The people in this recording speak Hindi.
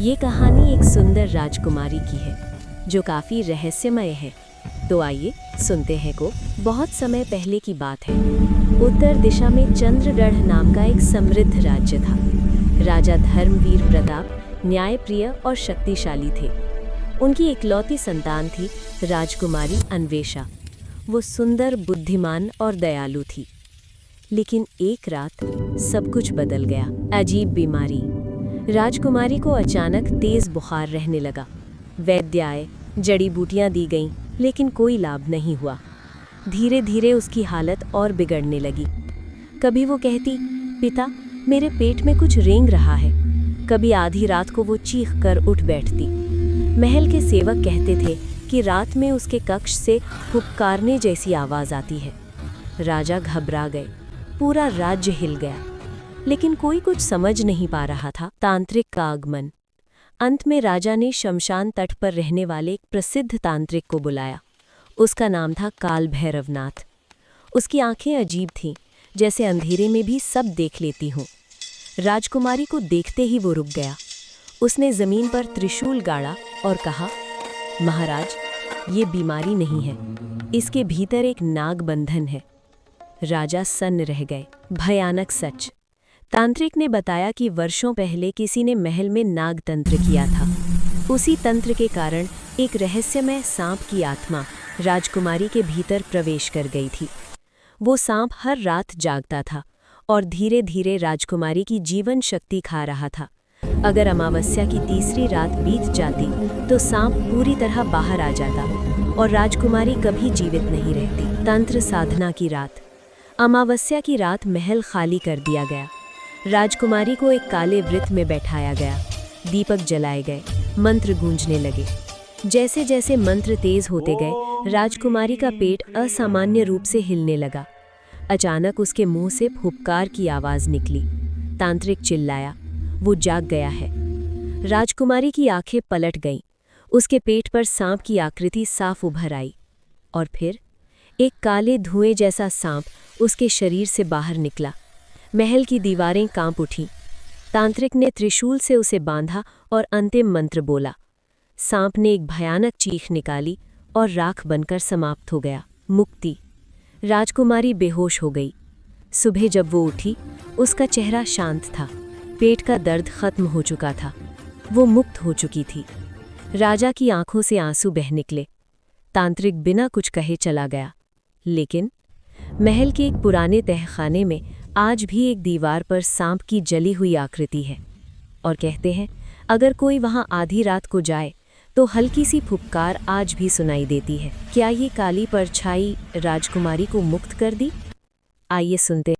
ये कहानी एक सुंदर राजकुमारी की है जो काफी रहस्यमय है। तो आइए सुनते हैं। बहुत समय पहले की बात है। उत्तर दिशा में चंद्रगढ़ नाम का एक समृद्ध राज्य था। राजा धर्मवीर प्रताप न्यायप्रिय और शक्तिशाली थे। उनकी इकलौती संतान थी राजकुमारी अन्वेषा। वो सुंदर, बुद्धिमान और दयालु थी। लेकिन एक रात सब कुछ बदल गया। अजीब बीमारी। राजकुमारी को अचानक तेज बुखार रहने लगा। वैद्य आए, जड़ी बूटियां दी गईं, लेकिन कोई लाभ नहीं हुआ। धीरे धीरे उसकी हालत और बिगड़ने लगी। कभी वो कहती, पिता मेरे पेट में कुछ रेंग रहा है। कभी आधी रात को वो चीख कर उठ बैठती। महल के सेवक कहते थे कि रात में उसके कक्ष से हुक्कारने जैसी आवाज आती है। राजा घबरा गए। पूरा राज्य हिल गया, लेकिन कोई कुछ समझ नहीं पा रहा था। तांत्रिक का आगमन। अंत में राजा ने शमशान तट पर रहने वाले एक प्रसिद्ध तांत्रिक को बुलाया। उसका नाम था काल भैरवनाथ। उसकी आंखें अजीब थीं, जैसे अंधेरे में भी सब देख लेती हों। राजकुमारी को देखते ही वो रुक गया। उसने जमीन पर त्रिशूल गाड़ा और कहा, महाराज, ये बीमारी नहीं है, इसके भीतर एक नाग बंधन है। राजा सन्न रह गए। भयानक सच। तांत्रिक ने बताया कि वर्षों पहले किसी ने महल में नाग तंत्र किया था। उसी तंत्र के कारण एक रहस्यमय सांप की आत्मा राजकुमारी के भीतर प्रवेश कर गई थी। वो सांप हर रात जागता था और धीरे धीरे राजकुमारी की जीवन शक्ति खा रहा था। अगर अमावस्या की तीसरी रात बीत जाती तो सांप पूरी तरह बाहर आ जाता और राजकुमारी कभी जीवित नहीं रहती। तंत्र साधना की रात। अमावस्या की रात महल खाली कर दिया गया। राजकुमारी को एक काले वृत्त में बैठाया गया। दीपक जलाए गए, मंत्र गूंजने लगे। जैसे जैसे मंत्र तेज होते गए, राजकुमारी का पेट असामान्य रूप से हिलने लगा। अचानक उसके मुंह से फुफकार की आवाज निकली। तांत्रिक चिल्लाया, वो जाग गया है। राजकुमारी की आंखें पलट गईं। उसके पेट पर सांप की आकृति साफ उभर आई और फिर एक काले धुएं जैसा सांप उसके शरीर से बाहर निकला। महल की दीवारें कांप उठीं। तांत्रिक ने त्रिशूल से उसे बांधा और अंतिम मंत्र बोला। सांप ने एक भयानक चीख निकाली और राख बनकर समाप्त हो गया। मुक्ति। राजकुमारी बेहोश हो गई। सुबह जब वो उठी, उसका चेहरा शांत था। पेट का दर्द खत्म हो चुका था। वो मुक्त हो चुकी थी। राजा की आंखों से आंसू बह निकले। तांत्रिक बिना कुछ कहे चला गया। लेकिन महल के एक पुराने तहखाने में आज भी एक दीवार पर सांप की जली हुई आकृति है और कहते हैं, अगर कोई वहां आधी रात को जाए तो हल्की सी फुफकार आज भी सुनाई देती है। क्या ये काली परछाई राजकुमारी को मुक्त कर दी? आइए सुनते हैं।